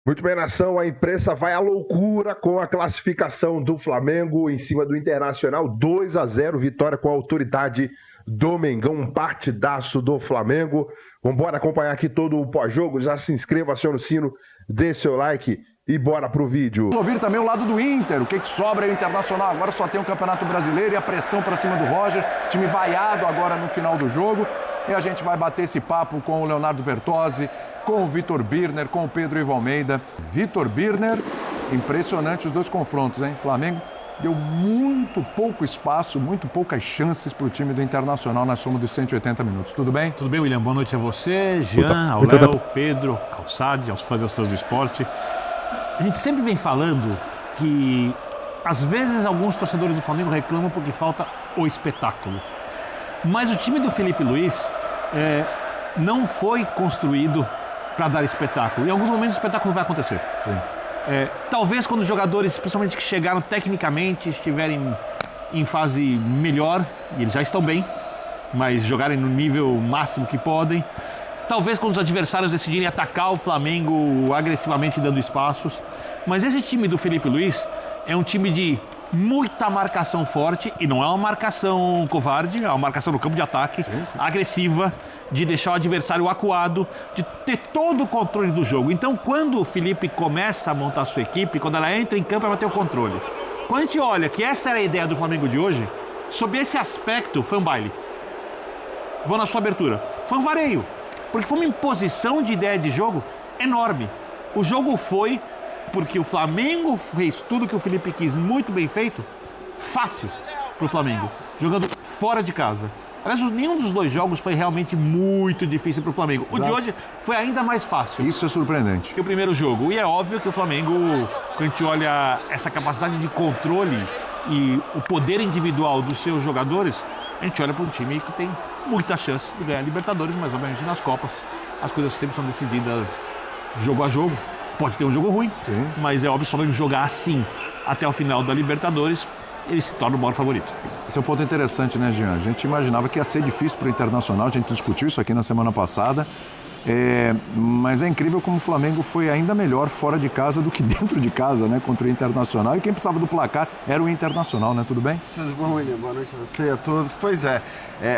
Muito bem, nação, a imprensa vai à loucura com a classificação do Flamengo em cima do Internacional, 2-0, vitória com a autoridade do Mengão, um partidaço do Flamengo. Vamos embora acompanhar aqui todo o pós-jogo, já se inscreva, aciona o sino, dê seu like e bora pro vídeo. Vamos ouvir também o lado do Inter, o que sobra é o Internacional, agora só tem o Campeonato Brasileiro e a pressão para cima do Roger, time vaiado agora no final do jogo. E a gente vai bater esse papo com o Leonardo Bertozzi, com o Vitor Birner, com o Pedro Ivo Almeida. Vitor Birner, impressionante os dois confrontos, hein? Flamengo deu muito pouco espaço, muito poucas chances para o time do Internacional na soma dos 180 minutos. Tudo bem? Tudo bem, William. Boa noite a você, Jean, ao Léo, Pedro, Calçade, aos fãs e às fãs do esporte. A gente sempre vem falando que, às vezes, alguns torcedores do Flamengo reclamam porque falta o espetáculo. Mas o time do Felipe Luiz não foi construído para dar espetáculo. Em alguns momentos o espetáculo vai acontecer. Sim. Talvez quando os jogadores, principalmente que chegaram tecnicamente, estiverem em fase melhor, e eles já estão bem, mas jogarem no nível máximo que podem. Talvez quando os adversários decidirem atacar o Flamengo agressivamente dando espaços. Mas esse time do Felipe Luiz é um time de muita marcação forte, e não é uma marcação covarde, é uma marcação no campo de ataque, agressiva, de deixar o adversário acuado, de ter todo o controle do jogo. Então, quando o Felipe começa a montar a sua equipe, quando ela entra em campo, ela vai ter o controle. Quando a gente olha que essa era a ideia do Flamengo de hoje, sob esse aspecto, foi um baile. Vou na sua abertura. Foi um vareio, porque foi uma imposição de ideia de jogo enorme. O jogo foi porque o Flamengo fez tudo que o Felipe quis, muito bem feito, fácil para o Flamengo, jogando fora de casa. Aliás, nenhum dos dois jogos foi realmente muito difícil para o Flamengo. O de hoje foi ainda mais fácil. Isso é surpreendente. Que o primeiro jogo. E é óbvio que o Flamengo, quando a gente olha essa capacidade de controle e o poder individual dos seus jogadores, a gente olha para um time que tem muita chance de ganhar Libertadores, mas obviamente nas Copas as coisas sempre são decididas jogo a jogo. Pode ter um jogo ruim, sim, mas é óbvio que se o Flamengo jogar assim até o final da Libertadores, ele se torna o maior favorito. Esse é um ponto interessante, né, Jean? A gente imaginava que ia ser difícil para o Internacional, a gente discutiu isso aqui na semana passada, mas é incrível como o Flamengo foi ainda melhor fora de casa do que dentro de casa, né, contra o Internacional. E quem precisava do placar era o Internacional, né? Tudo bem? Tudo bom, William? Boa noite a você e a todos. Pois é,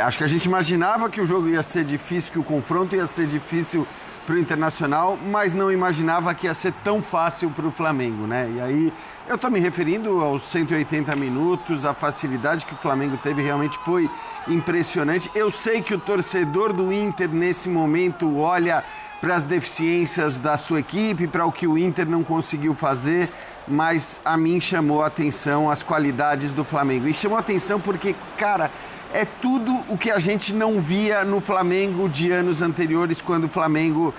acho que a gente imaginava que o jogo ia ser difícil, que o confronto ia ser difícil para o Internacional, mas não imaginava que ia ser tão fácil para o Flamengo, né? E aí, eu estou me referindo aos 180 minutos, a facilidade que o Flamengo teve realmente foi impressionante. Eu sei que o torcedor do Inter, nesse momento, olha para as deficiências da sua equipe, para o que o Inter não conseguiu fazer, mas a mim chamou a atenção as qualidades do Flamengo. E chamou a atenção porque, cara, é tudo o que a gente não via no Flamengo de anos anteriores, quando o Flamengo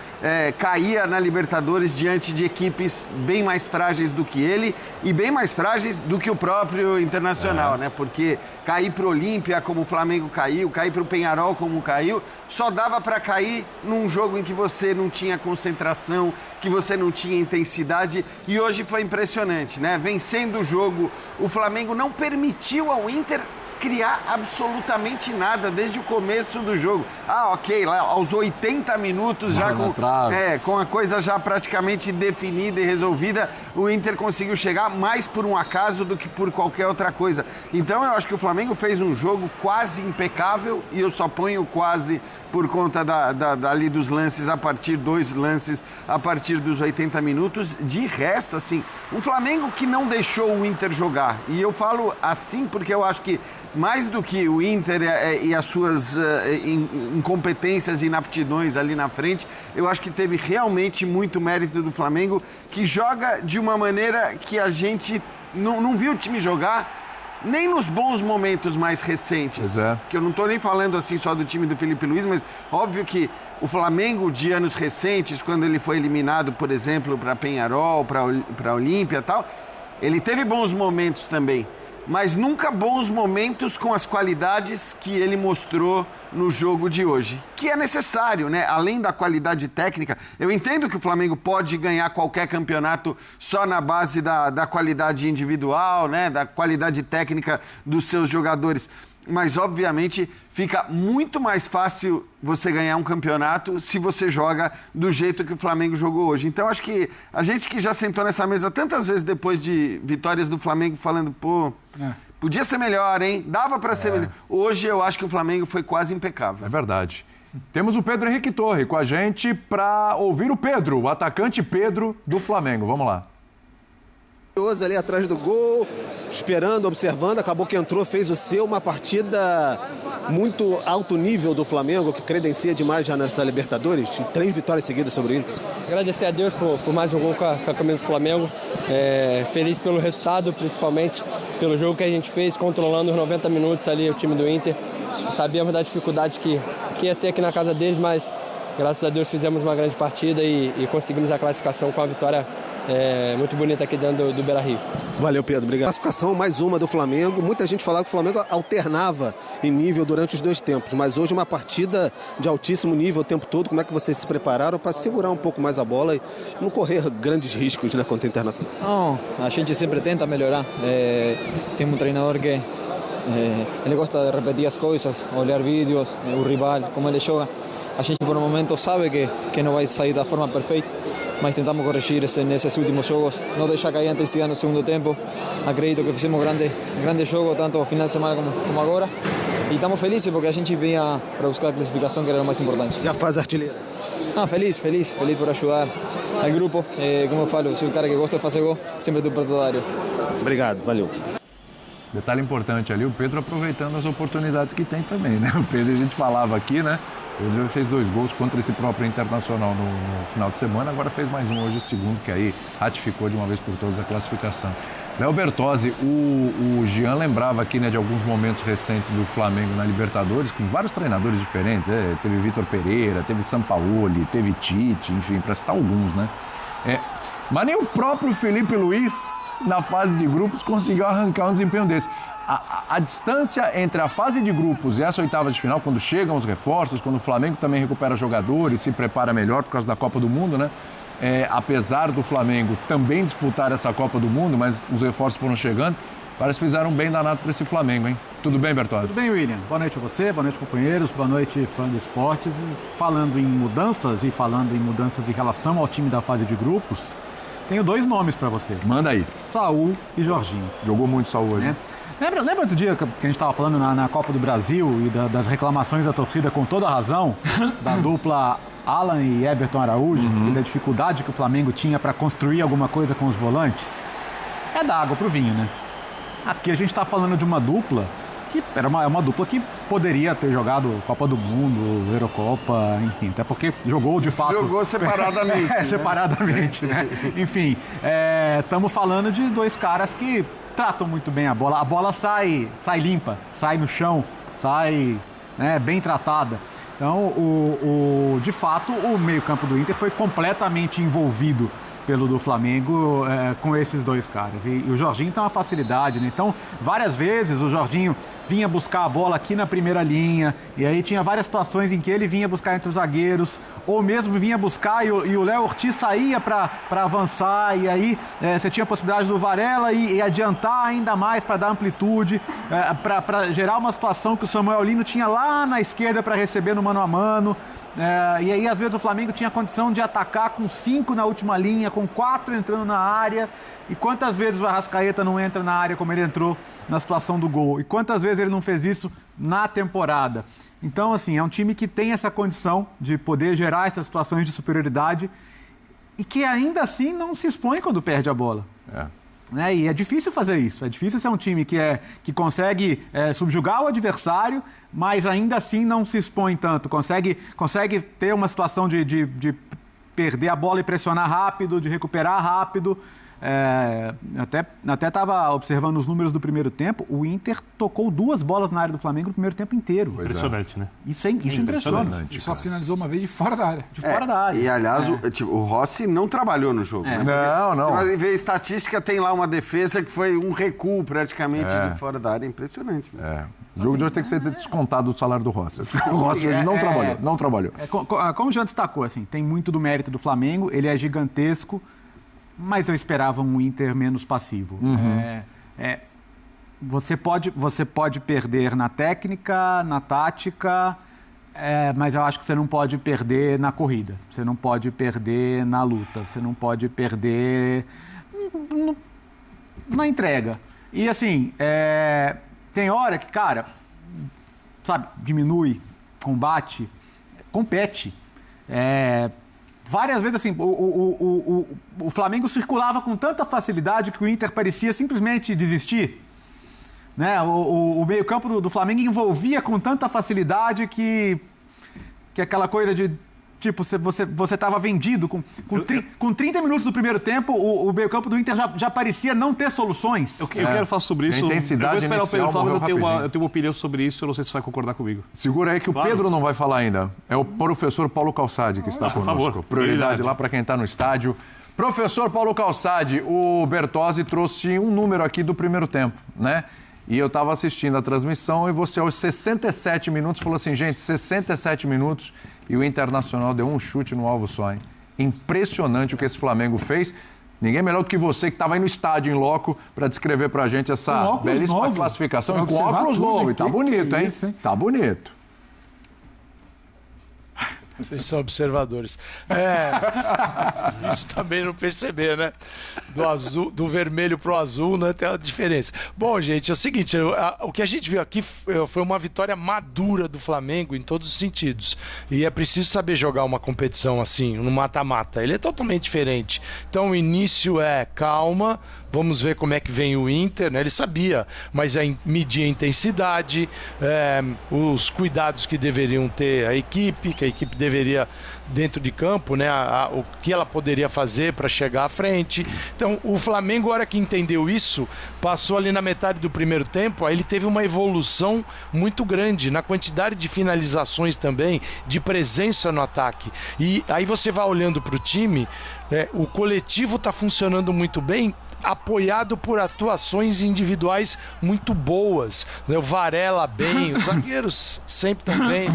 caía na Libertadores diante de equipes bem mais frágeis do que ele e bem mais frágeis do que o próprio Internacional, né? Porque cair para o Olímpia como o Flamengo caiu, cair para o Peñarol como caiu, só dava para cair num jogo em que você não tinha concentração, que você não tinha intensidade, e hoje foi impressionante, né? Vencendo o jogo, o Flamengo não permitiu ao Inter criar absolutamente nada desde o começo do jogo. Ok, lá aos 80 minutos já com a coisa já praticamente definida e resolvida, o Inter conseguiu chegar mais por um acaso do que por qualquer outra coisa. Então eu acho que o Flamengo fez um jogo quase impecável, e eu só ponho quase por conta ali dos lances, dois lances a partir dos 80 minutos. De resto, assim, um Flamengo que não deixou o Inter jogar. E eu falo assim porque eu acho que mais do que o Inter e as suas incompetências e inaptidões ali na frente, eu acho que teve realmente muito mérito do Flamengo, que joga de uma maneira que a gente não viu o time jogar nem nos bons momentos mais recentes. Que eu não estou nem falando assim só do time do Felipe Luiz, mas óbvio que o Flamengo de anos recentes, quando ele foi eliminado, por exemplo, para Peñarol, para Olímpia e tal, ele teve bons momentos também, mas nunca bons momentos com as qualidades que ele mostrou no jogo de hoje, que é necessário, né? Além da qualidade técnica, eu entendo que o Flamengo pode ganhar qualquer campeonato só na base da qualidade individual, né? Da qualidade técnica dos seus jogadores, mas obviamente fica muito mais fácil você ganhar um campeonato se você joga do jeito que o Flamengo jogou hoje. Então acho que a gente que já sentou nessa mesa tantas vezes depois de vitórias do Flamengo falando, podia ser melhor, hein? Dava para ser melhor. Hoje eu acho que o Flamengo foi quase impecável. É verdade. Temos o Pedro Henrique Torre com a gente para ouvir o Pedro, o atacante Pedro do Flamengo. Vamos lá. Ali atrás do gol, esperando, observando, acabou que entrou, fez o seu, uma partida muito alto nível do Flamengo, que credencia demais já nessa Libertadores, 3 vitórias seguidas sobre o Inter. Agradecer a Deus por mais um gol com a camisa do Flamengo, feliz pelo resultado, principalmente pelo jogo que a gente fez, controlando os 90 minutos ali o time do Inter. Sabíamos da dificuldade que ia ser aqui na casa deles, mas graças a Deus fizemos uma grande partida e conseguimos a classificação com a vitória muito bonita aqui dentro do Beira-Rio. Valeu, Pedro. Obrigado. Classificação, mais uma do Flamengo. Muita gente falava que o Flamengo alternava em nível durante os 2 tempos, mas hoje uma partida de altíssimo nível o tempo todo. Como é que vocês se prepararam para segurar um pouco mais a bola e não correr grandes riscos, né, contra o Internacional? Não, a gente sempre tenta melhorar. Tem um treinador que ele gosta de repetir as coisas, olhar vídeos, o rival, como ele joga. A gente por um momento sabe que não vai sair da forma perfeita, mas tentamos corrigir nesses últimos jogos, não deixar cair a intensidade no segundo tempo. Acredito que fizemos grande jogo, tanto no final de semana como agora, e estamos felizes porque a gente vinha para buscar a classificação, que era o mais importante. Já faz artilheira? Feliz por ajudar ao grupo. Como eu falo, sou um cara que gosta de fazer gol, sempre estou perto da área. Obrigado, valeu. Detalhe importante ali, o Pedro aproveitando as oportunidades que tem também, né? O Pedro, a gente falava aqui, né? Ele já fez 2 gols contra esse próprio Internacional no final de semana, agora fez mais um hoje, o segundo, que aí ratificou de uma vez por todas a classificação. Léo Bertozzi, o Jean lembrava aqui, né, de alguns momentos recentes do Flamengo na Libertadores, com vários treinadores diferentes, teve Vitor Pereira, teve Sampaoli, teve Tite, enfim, para citar alguns, né? Mas nem o próprio Felipe Luiz, na fase de grupos, conseguiu arrancar um desempenho desse. A distância entre a fase de grupos e essa oitava de final, quando chegam os reforços, quando o Flamengo também recupera jogadores, se prepara melhor por causa da Copa do Mundo, né? Apesar do Flamengo também disputar essa Copa do Mundo, mas os reforços foram chegando, parece que fizeram um bem danado para esse Flamengo, hein? Tudo bem, Bertozzi? Tudo bem, William. Boa noite a você, boa noite, companheiros, boa noite, fã do esportes. Falando em mudanças em relação ao time da fase de grupos, tenho 2 nomes para você. Manda aí. Saul e Jorginho. Jogou muito Saul hoje. Lembra do dia que a gente estava falando na Copa do Brasil e das reclamações da torcida, com toda a razão, da dupla Alan e Everton Araújo, e da dificuldade que o Flamengo tinha para construir alguma coisa com os volantes? É da água pro vinho, né? Aqui a gente está falando de uma dupla que era uma dupla que poderia ter jogado Copa do Mundo, Eurocopa, enfim, até porque jogou de fato... Jogou separadamente. Né? Separadamente, né? Enfim, estamos falando de 2 caras que tratam muito bem a bola sai limpa, sai no chão, sai, né, bem tratada. Então, de fato, o meio-campo do Inter foi completamente envolvido pelo do Flamengo com esses 2 caras. E o Jorginho tem uma facilidade, né? Então, várias vezes o Jorginho vinha buscar a bola aqui na primeira linha, e aí tinha várias situações em que ele vinha buscar entre os zagueiros, ou mesmo vinha buscar e o Léo Ortiz saía para avançar, e aí você tinha a possibilidade do Varela e adiantar ainda mais para dar amplitude, para gerar uma situação que o Samuel Lino tinha lá na esquerda para receber no mano a mano. E aí, às vezes, o Flamengo tinha condição de atacar com 5 na última linha, com 4 entrando na área. E quantas vezes o Arrascaeta não entra na área como ele entrou na situação do gol? E quantas vezes ele não fez isso na temporada? Então, assim, é um time que tem essa condição de poder gerar essas situações de superioridade e que ainda assim não se expõe quando perde a bola. E é difícil fazer isso, é difícil ser um time que consegue subjugar o adversário, mas ainda assim não se expõe tanto, consegue ter uma situação de perder a bola e pressionar rápido, de recuperar rápido. Até estava observando os números do primeiro tempo, o Inter tocou 2 bolas na área do Flamengo no primeiro tempo inteiro. Impressionante, né? Isso é impressionante. E só finalizou uma vez de fora da área. E aliás, o Rossi não trabalhou no jogo. Né? Não. Você vai ver a estatística, tem lá uma defesa que foi um recuo praticamente de fora da área. Impressionante. O jogo de hoje tem que ser descontado do salário do Rossi. O Rossi hoje não trabalhou. Como já destacou, assim, tem muito do mérito do Flamengo, ele é gigantesco, mas eu esperava um Inter menos passivo. você pode perder na técnica, na tática, mas eu acho que você não pode perder na corrida, você não pode perder na luta, você não pode perder na entrega. E assim, tem hora que, cara, sabe, diminui, combate, compete. Várias vezes, assim, o Flamengo circulava com tanta facilidade que o Inter parecia simplesmente desistir. Né? O meio-campo do Flamengo envolvia com tanta facilidade que aquela coisa de, tipo, você estava vendido. Com 30 minutos do primeiro tempo, o meio-campo do Inter já parecia não ter soluções. Eu quero falar sobre isso. A intensidade eu vou esperar o Pedro falar, mas eu tenho uma opinião sobre isso, eu não sei se você vai concordar comigo. Segura aí que o Pedro não vai falar ainda. É o professor Paulo Calçade que está conosco. Por favor, prioridade lá para quem está no estádio. Professor Paulo Calçade, o Bertozzi trouxe um número aqui do primeiro tempo, né? E eu estava assistindo a transmissão e você, aos 67 minutos, falou assim, gente, 67 minutos e o Internacional deu um chute no alvo só, hein? Impressionante o que esse Flamengo fez. Ninguém melhor do que você que estava aí no estádio, em loco, para descrever para a gente essa belíssima classificação. E com óculos novos. Tá bonito, hein? Tá bonito. Vocês são observadores. Isso também não perceber, né? Do vermelho pro azul, né? Tem uma diferença. Bom, gente, é o seguinte, o que a gente viu aqui foi uma vitória madura do Flamengo em todos os sentidos. E é preciso saber jogar uma competição assim, no mata-mata. Ele é totalmente diferente. Então, o início é calma, vamos ver como é que vem o Inter, né? Ele sabia, mas medir a intensidade, os cuidados que deveriam ter a equipe, que a equipe deveria, dentro de campo, né? O que ela poderia fazer para chegar à frente. Então, o Flamengo, a hora que entendeu isso, passou ali na metade do primeiro tempo, aí ele teve uma evolução muito grande na quantidade de finalizações também, de presença no ataque. E aí você vai olhando para o time, o coletivo está funcionando muito bem, apoiado por atuações individuais muito boas, né? O Varela bem, os zagueiros sempre estão bem,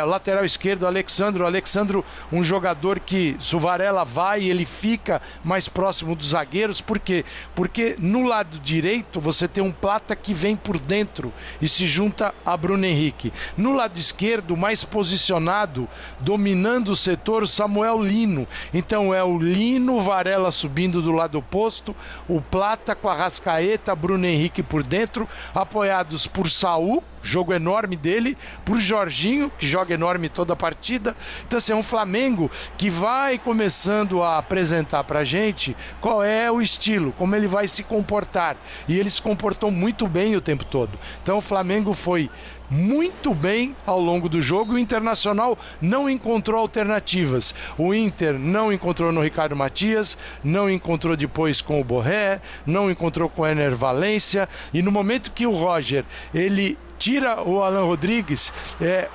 lateral esquerdo, o Alexandro, um jogador que, se o Varela vai, ele fica mais próximo dos zagueiros. Por quê? Porque no lado direito você tem um Plata que vem por dentro e se junta a Bruno Henrique. No lado esquerdo, mais posicionado, dominando o setor, o Samuel Lino. Então é o Lino, o Varela subindo do lado oposto, o Plata com a Arrascaeta, Bruno Henrique por dentro, apoiados por Saúl, jogo enorme dele, por Jorginho, que joga enorme toda a partida. Então, assim, é um Flamengo que vai começando a apresentar pra gente qual é o estilo, como ele vai se comportar. E ele se comportou muito bem o tempo todo. Então, o Flamengo foi muito bem ao longo do jogo. O Internacional não encontrou alternativas. O Inter não encontrou no Ricardo Matias, não encontrou depois com o Borré, não encontrou com o Ener Valencia. E no momento que o Roger, ele tira o Alan Rodrigues,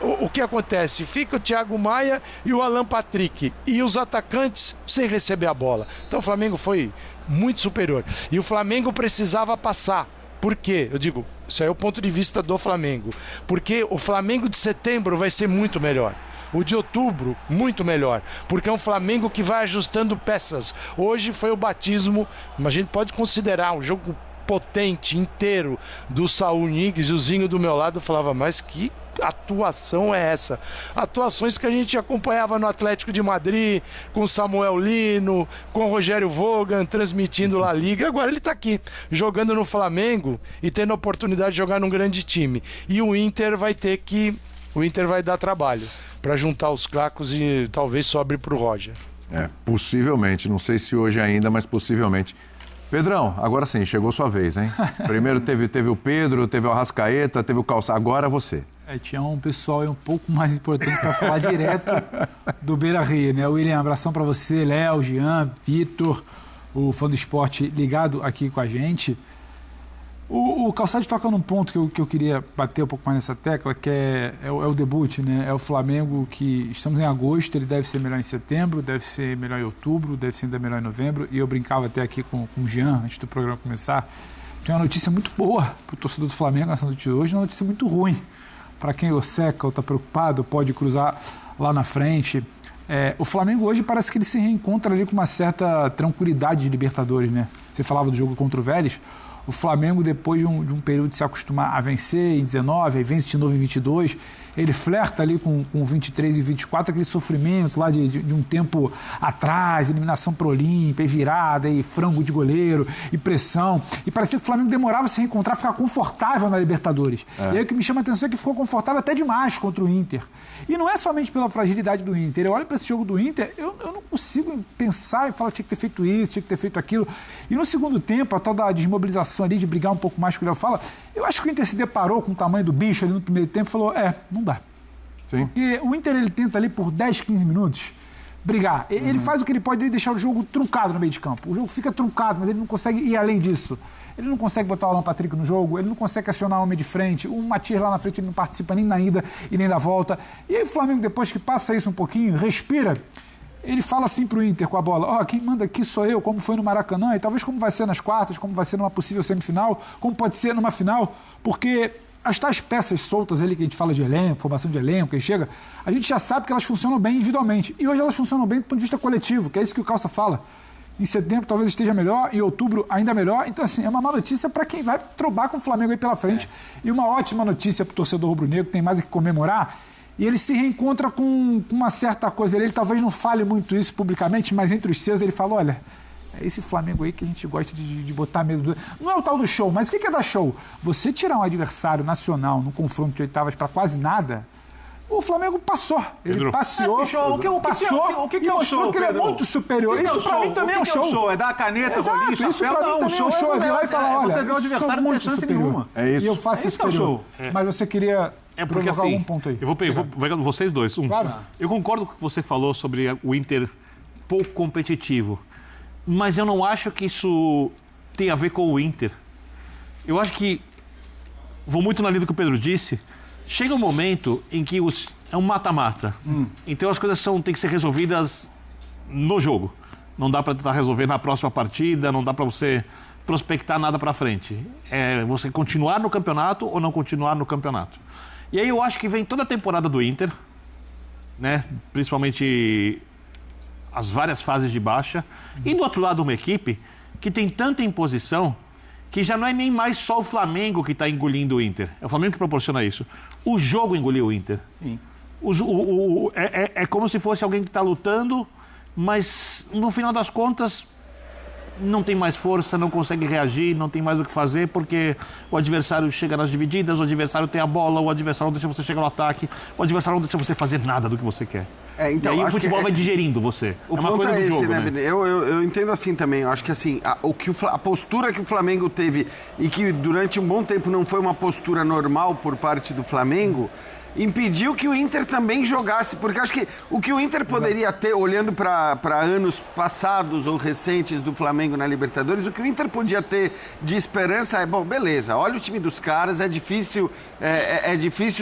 o que acontece? Fica o Thiago Maia e o Alan Patrick. E os atacantes sem receber a bola. Então o Flamengo foi muito superior. E o Flamengo precisava passar. Por quê? Eu digo, isso aí é o ponto de vista do Flamengo. Porque o Flamengo de setembro vai ser muito melhor. O de outubro, muito melhor. Porque é um Flamengo que vai ajustando peças. Hoje foi o batismo, mas a gente pode considerar um jogo potente, inteiro, do Saúl Ñíguez. E o Zinho do meu lado falava, mas que atuação é essa? Atuações que a gente acompanhava no Atlético de Madrid, com o Samuel Lino, com o Rogério Vogan, transmitindo La Liga. Agora ele está aqui, jogando no Flamengo e tendo a oportunidade de jogar num grande time. E o Inter vai dar trabalho para juntar os cacos e talvez sobre para o Roger. Possivelmente, não sei se hoje ainda, mas possivelmente. Pedrão, agora sim, chegou sua vez, hein? Primeiro teve o Pedro, teve o Arrascaeta, teve o Calçado, agora você. Tinha um pessoal aí um pouco mais importante para falar direto do Beira-Rio, né? William, abração para você, Léo, Jean, Vitor, o fã do esporte ligado aqui com a gente. O Calçado toca num ponto que eu queria bater um pouco mais nessa tecla, que é o debut, né? É o Flamengo que estamos em agosto, ele deve ser melhor em setembro, deve ser melhor em outubro, deve ser ainda melhor em novembro. E eu brincava até aqui com o Jean, antes do programa começar. Tem uma notícia muito boa para o torcedor do Flamengo nessa notícia de hoje, uma notícia muito ruim. Para quem osseca ou está preocupado, pode cruzar lá na frente. O Flamengo hoje parece que ele se reencontra ali com uma certa tranquilidade de Libertadores, né? Você falava do jogo contra o Vélez. O Flamengo, depois de um período de se acostumar a vencer em 19, aí vence de novo em 22, ele flerta ali com 23 e 24, aquele sofrimento lá de um tempo atrás, eliminação pro Olímpia, e virada, e frango de goleiro, e pressão. E parecia que o Flamengo demorava a se reencontrar, ficar confortável na Libertadores. E aí o que me chama a atenção é que ficou confortável até demais contra o Inter. E não é somente pela fragilidade do Inter. Eu olho para esse jogo do Inter, eu não consigo pensar e falar que tinha que ter feito isso, tinha que ter feito aquilo. E no segundo tempo, a tal da desmobilização ali, de brigar um pouco mais com o Léo fala, eu acho que o Inter se deparou com o tamanho do bicho ali no primeiro tempo e falou, não dá. Sim. Porque o Inter, ele tenta ali por 10, 15 minutos brigar. Ele faz o que ele pode, ele deixar o jogo truncado no meio de campo. O jogo fica truncado, mas ele não consegue ir além disso. Ele não consegue botar o Alan Patrick no jogo, ele não consegue acionar o homem de frente. O Matias lá na frente, ele não participa nem na ida e nem na volta. E aí o Flamengo, depois que passa isso um pouquinho, respira, ele fala assim pro Inter com a bola, quem manda aqui sou eu, como foi no Maracanã, e talvez como vai ser nas quartas, como vai ser numa possível semifinal, como pode ser numa final, porque as tais peças soltas ali que a gente fala de elenco, formação de elenco, que chega, a gente já sabe que elas funcionam bem individualmente. E hoje elas funcionam bem do ponto de vista coletivo, que é isso que o Calça fala. Em setembro talvez esteja melhor, em outubro ainda melhor. Então, assim, é uma má notícia para quem vai trobar com o Flamengo aí pela frente. E uma ótima notícia para o torcedor rubro-negro, que tem mais o que comemorar. E ele se reencontra com uma certa coisa. Ele talvez não fale muito isso publicamente, mas entre os seus ele fala, olha, é esse Flamengo aí que a gente gosta de botar medo. Não é o tal do show, mas o que é dar show? Você tirar um adversário nacional num confronto de oitavas para quase nada, o Flamengo passou. Ele passeou, o que é o show, que ele é muito superior. Isso pra mim também é um show. É dar a caneta, rolinho, chapéu. Não, o show é virar e falar, olha, você vê o adversário não tem chance nenhuma. É isso. E eu faço isso superior. Mas você queria porque assim, algum ponto aí. Eu vou pegar vocês dois. Claro. Eu concordo com o que você falou sobre o Inter pouco competitivo. Mas eu não acho que isso tem a ver com o Inter. Eu acho que, vou muito na linha do que o Pedro disse, chega um momento em que é um mata-mata. Então as coisas têm que ser resolvidas no jogo. Não dá para tentar resolver na próxima partida, não dá para você prospectar nada para frente. É você continuar no campeonato ou não continuar no campeonato. E aí eu acho que vem toda a temporada do Inter, né? Principalmente as várias fases de baixa, e do outro lado uma equipe que tem tanta imposição que já não é nem mais só o Flamengo que está engolindo o Inter. É o Flamengo que proporciona isso. O jogo engoliu o Inter. Sim. É como se fosse alguém que está lutando, mas no final das contas não tem mais força, não consegue reagir, não tem mais o que fazer, porque o adversário chega nas divididas, o adversário tem a bola, o adversário não deixa você chegar no ataque, o adversário não deixa você fazer nada do que você quer. Então, e aí o futebol vai digerindo você. O uma ponto coisa é do esse, jogo, né? Eu entendo assim também. Eu acho que assim, a postura que o Flamengo teve e que durante um bom tempo não foi uma postura normal por parte do Flamengo, impediu que o Inter também jogasse, porque acho que o que o Inter poderia ter, olhando para anos passados ou recentes do Flamengo na Libertadores, o que o Inter podia ter de esperança é, bom, beleza, olha o time dos caras, é difícil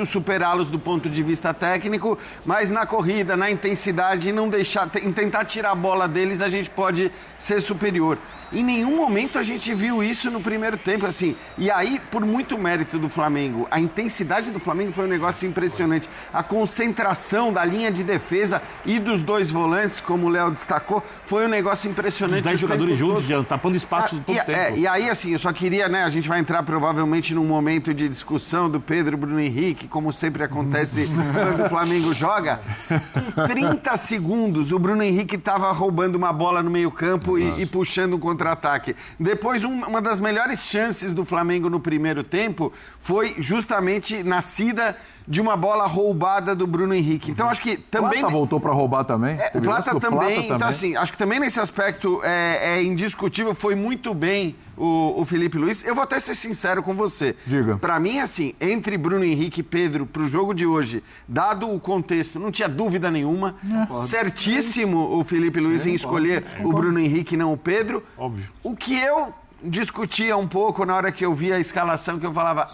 superá-los do ponto de vista técnico, mas na corrida, na intensidade, em tentar tirar a bola deles, a gente pode ser superior. Em nenhum momento a gente viu isso no primeiro tempo, assim. E aí, por muito mérito do Flamengo, a intensidade do Flamengo foi um negócio impressionante. A concentração da linha de defesa e dos dois volantes, como o Léo destacou, foi um negócio impressionante. Os 10 jogadores juntos, já tapando espaços do tempo. E aí, assim, eu só queria, né, a gente vai entrar provavelmente num momento de discussão do Pedro, Bruno Henrique, como sempre acontece quando o Flamengo joga. Em 30 segundos, o Bruno Henrique estava roubando uma bola no meio-campo e puxando um contra-ataque. Depois, uma das melhores chances do Flamengo no primeiro tempo foi justamente nascida de uma bola roubada do Bruno Henrique. Então, acho que também... Plata voltou para roubar também. O Plata também. Então, assim, acho que também nesse aspecto é indiscutível, foi muito bem o Felipe Luiz. Eu vou até ser sincero com você. Diga. Para mim, assim, entre Bruno Henrique e Pedro, pro jogo de hoje, dado o contexto, não tinha dúvida nenhuma. Certíssimo o Felipe Luiz em escolher o Bruno Henrique e não o Pedro. Óbvio. O que eu discutia um pouco na hora que eu via a escalação, que eu falava,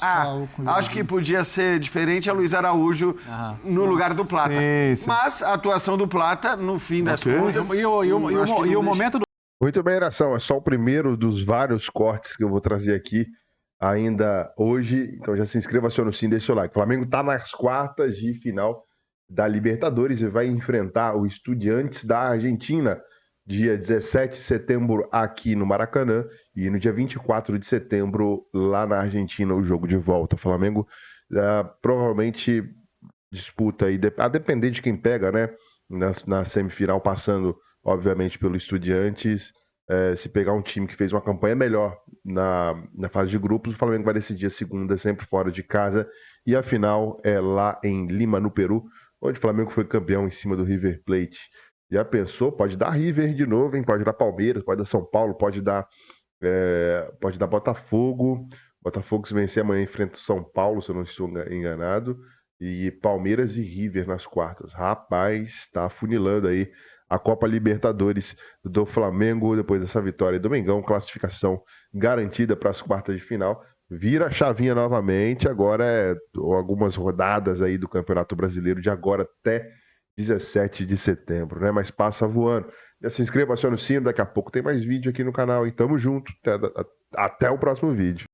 acho que podia ser diferente a Luiz Araújo no lugar do Plata. Sim. Mas a atuação do Plata, no fim das contas... E o momento do... Muito bem, Nação. É só o primeiro dos vários cortes que eu vou trazer aqui ainda hoje. Então já se inscreva, aciona o sininho, deixa o like. O Flamengo está nas quartas de final da Libertadores e vai enfrentar o Estudiantes da Argentina dia 17 de setembro aqui no Maracanã e no dia 24 de setembro lá na Argentina o jogo de volta. O Flamengo provavelmente disputa aí, a depender de quem pega, né, na semifinal, passando obviamente pelo Estudiantes. Se pegar um time que fez uma campanha melhor na fase de grupos, o Flamengo vai decidir a segunda, sempre fora de casa, e a final é lá em Lima, no Peru, onde o Flamengo foi campeão em cima do River Plate. Já pensou? Pode dar River de novo, hein? Pode dar Palmeiras, pode dar São Paulo, pode dar Botafogo. Botafogo, se vencer amanhã, enfrenta o São Paulo, se eu não estou enganado, e Palmeiras e River nas quartas. Rapaz, tá afunilando aí a Copa Libertadores do Flamengo depois dessa vitória do Mengão, classificação garantida para as quartas de final. Vira a chavinha novamente, agora algumas rodadas aí do Campeonato Brasileiro, de agora até 17 de setembro, né? Mas passa voando. Já se inscreva, acione o sino, daqui a pouco tem mais vídeo aqui no canal e tamo junto. Até o próximo vídeo.